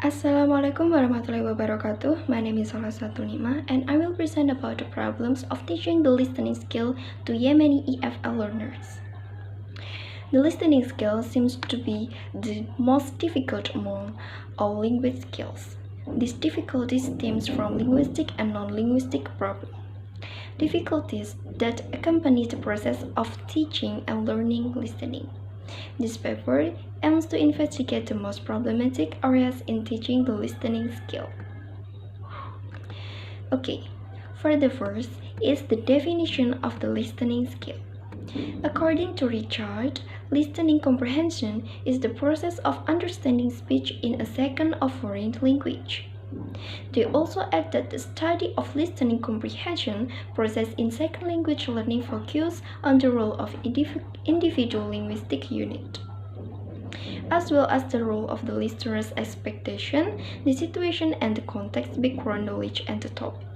Assalamualaikum warahmatullahi wabarakatuh. My name is Salah Nima and I will present about the problems of teaching the listening skill to Yemeni EFL learners. The listening skill seems to be the most difficult among all language skills. This difficulty stems from linguistic and non-linguistic problems. Difficulties that accompany the process of teaching and learning listening. This paper aims to investigate the most problematic areas in teaching the listening skill. Okay, for the first is the definition of the listening skill. According to Richard, listening comprehension is the process of understanding speech in a second of foreign language. They also add that the study of listening comprehension process in second language learning focuses on the role of individual linguistic unit, as well as the role of the listener's expectation, the situation and the context, background knowledge, and the topic.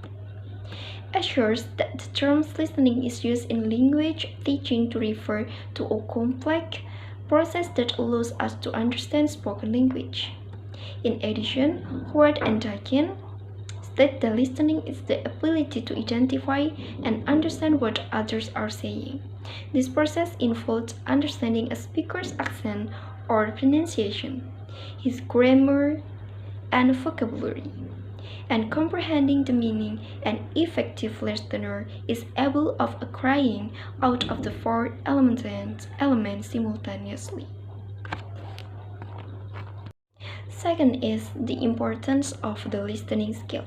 Assures that the term listening is used in language teaching to refer to a complex process that allows us to understand spoken language. In addition, Howard and Dakin state that listening is the ability to identify and understand what others are saying. This process involves understanding a speaker's accent or pronunciation, his grammar and vocabulary, and comprehending the meaning. An effective listener is able of acquiring out of the four elements simultaneously. Second is the importance of the listening skill.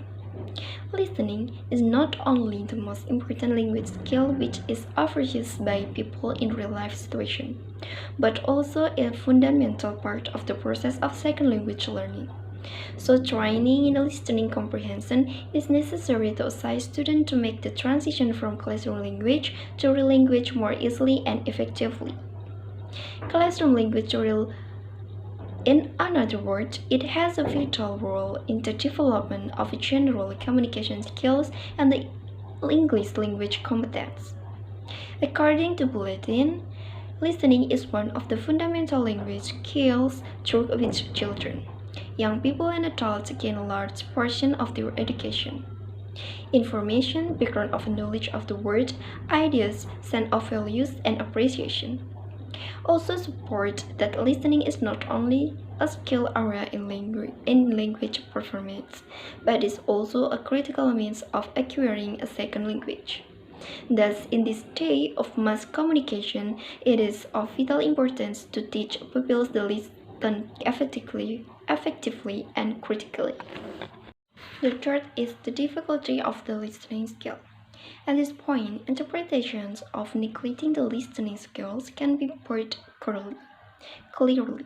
Listening is not only the most important language skill which is overused by people in real-life situations, but also a fundamental part of the process of second language learning. So training in listening comprehension is necessary to assist students to make the transition from classroom language to real language more easily and effectively. Classroom language in other words, it has a vital role in the development of general communication skills and the English language competence. According to Bulletin, listening is one of the fundamental language skills through which children, young people and adults gain a large portion of their education. Information, background of knowledge of the word, ideas, sense of values and appreciation. Also support that listening is not only a skill area in language performance, but is also a critical means of acquiring a second language. Thus, in this day of mass communication, it is of vital importance to teach pupils to listen effectively and critically. The third is the difficulty of the listening skill. At this point, interpretations of neglecting the listening skills can be put clearly.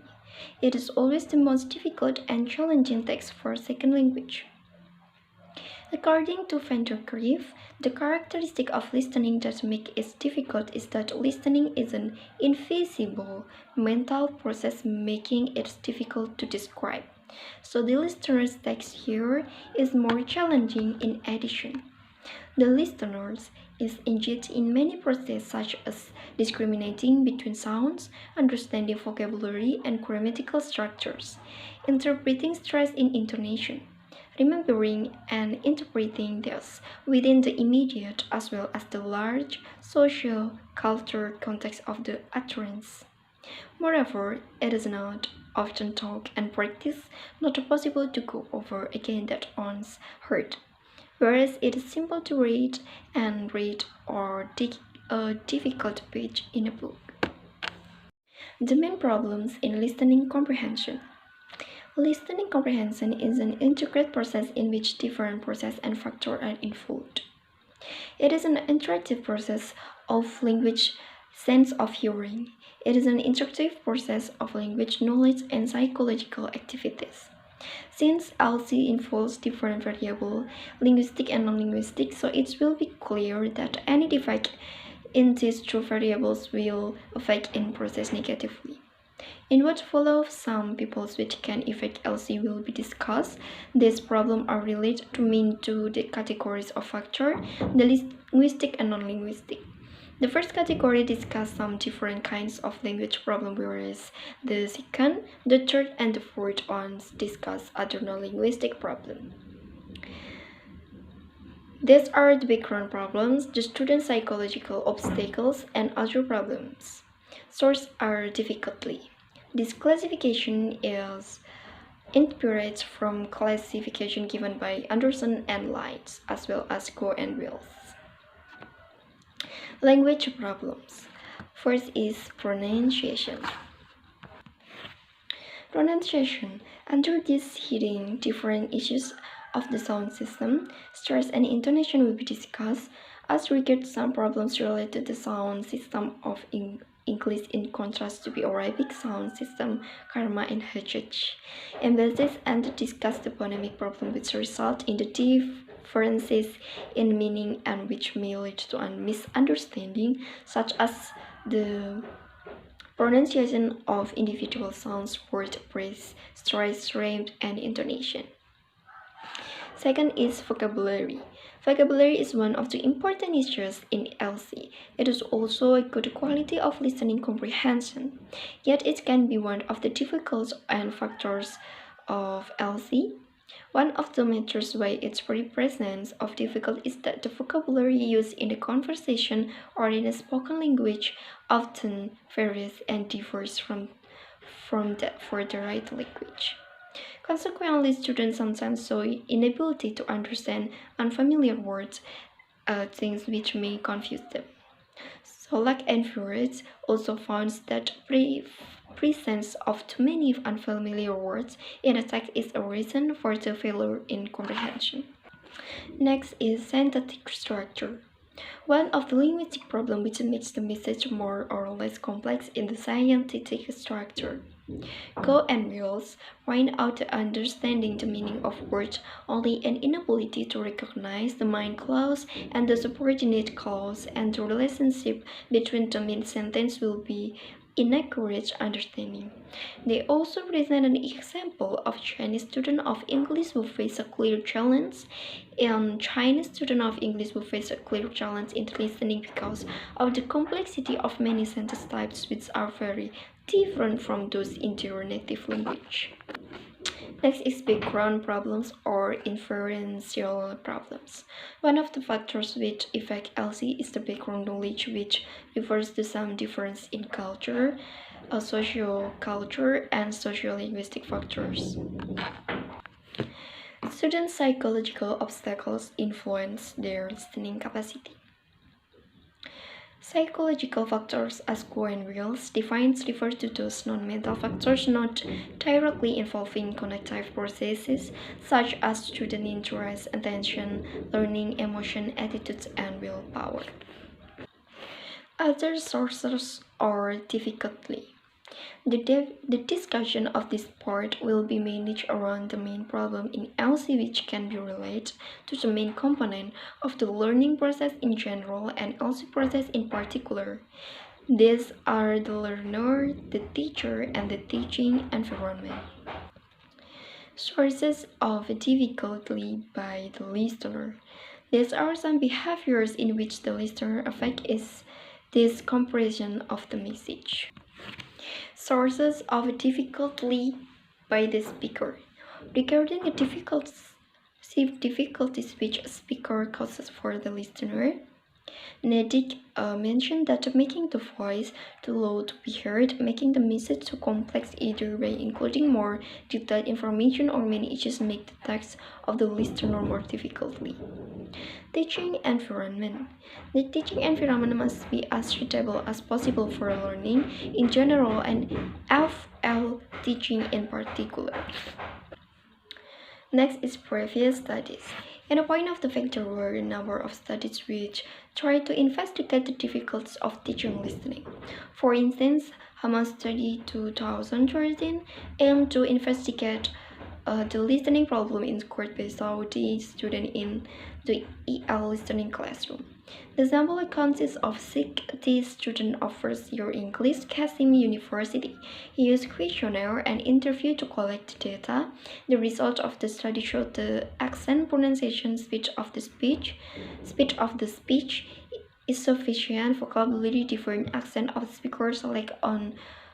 It is always the most difficult and challenging text for second language. According to Van der Grief, the characteristic of listening that makes it difficult is that listening is an invisible mental process making it difficult to describe. So the listener's text here is more challenging in addition. The listener is engaged in many processes such as discriminating between sounds, understanding vocabulary and grammatical structures, interpreting stress in intonation, remembering and interpreting this within the immediate as well as the large social cultural context of the utterance. Moreover, it is not often taught and practiced, not possible to go over again that once heard, whereas it is simple to read or take a difficult page in a book. The main problems in listening comprehension. Listening comprehension is an intricate process in which different processes and factors are involved. It is an interactive process of language sense of hearing. It is an interactive process of language knowledge and psychological activities. Since LC involves different variables, linguistic and non-linguistic, so it will be clear that any defect in these two variables will affect in process negatively. In what follows, some peoples which can affect LC will be discussed. These problems are related to main two the categories of factor, the linguistic and non-linguistic. The first category discusses some different kinds of language problems, whereas the second, the third, and the fourth ones discuss other non-linguistic problems. These are the background problems, the student psychological obstacles, and other problems. Sources are difficulty. This classification is inspired from classification given by Anderson and Lights, as well as Go and Wills. Language problems. First is pronunciation. Pronunciation. Under this heading, different issues of the sound system, stress and intonation will be discussed, as regards some problems related to the sound system of English in contrast to the Arabic sound system, Karma and HH. Emphasis and discuss the phonemic problem which result in the differences in meaning and which may lead to a misunderstanding, such as the pronunciation of individual sounds, word phrase, stress, rhyme, and intonation. Second is vocabulary. Vocabulary is one of the important issues in LC. It is also a good quality of listening comprehension, yet it can be one of the difficult and factors of LC. One of the matters why its very presence of difficult is that the vocabulary used in the conversation or in a spoken language often varies and differs from that for the right language. Consequently, students sometimes show inability to understand unfamiliar words, things which may confuse them. Solak and Furets also found that presence of too many unfamiliar words in a text is a reason for the failure in comprehension. Next is synthetic structure. One of the linguistic problems which makes the message more or less complex in the scientific structure. Go and Mills find out that understanding the meaning of words only an inability to recognize the main clause and the subordinate clause and the relationship between the main sentence will be inaccurate understanding. They also present an example of Chinese student of English who face a clear challenge and Chinese student of English who face a clear challenge in listening because of the complexity of many sentence types which are very different from those in their native language. Next is background problems or inferential problems. One of the factors which affect LC is the background knowledge, which refers to some difference in culture, socio-culture, and socio-linguistic factors. Student psychological obstacles influence their listening capacity. Psychological factors, as Cohen Wills defines, refer to those non-mental factors not directly involving cognitive processes such as student interest, attention, learning, emotion, attitudes, and willpower. Other sources are difficulty. The discussion of this part will be managed around the main problem in LC, which can be related to the main component of the learning process in general and LC process in particular. These are the learner, the teacher, and the teaching environment. Sources of difficulty by the listener. These are some behaviors in which the listener affects this comprehension of the message. Sources of difficulty by the speaker. Regarding the difficulties which a speaker causes for the listener, Nedick mentioned that making the voice too low to be heard, making the message too complex either by including more detailed information or many issues make the text of the listener more difficultly. Teaching environment. The teaching environment must be as suitable as possible for learning in general and FL teaching in particular. Next is previous studies. In a point of the fact there were a number of studies which try to investigate the difficulties of teaching listening. For instance, Hamas Study 2013 aimed to investigate the listening problem in court-based Saudi students in the EL listening classroom. The sample consists of 60 students of first-year English, Qasim University. He used questionnaire and interview to collect data. The result of the study showed the accent, pronunciation, speed of the speech, insufficient vocabulary, different accent of speakers, lack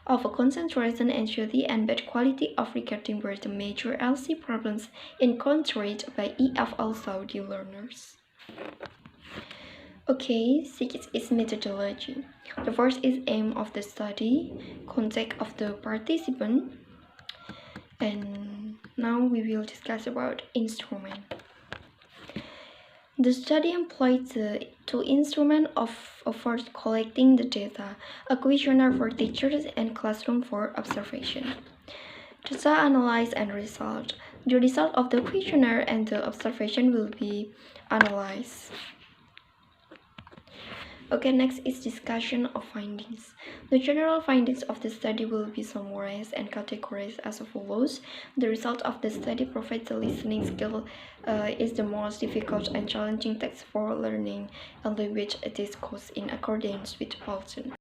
of a concentration, anxiety, and bad quality of recording were the major LC problems encountered by EFL Saudi learners. Okay, six is methodology. The first is aim of the study, contact of the participant, and now we will discuss about instrument. The study employed the two instruments for collecting the data, a questionnaire for teachers and classroom for observation. Data analyze and result. The result of the questionnaire and the observation will be analyzed. Okay, next is discussion of findings. The general findings of the study will be summarized and categorized as follows. The result of the study provides the listening skill is the most difficult and challenging text for learning, and which it is caused in accordance with Paulson.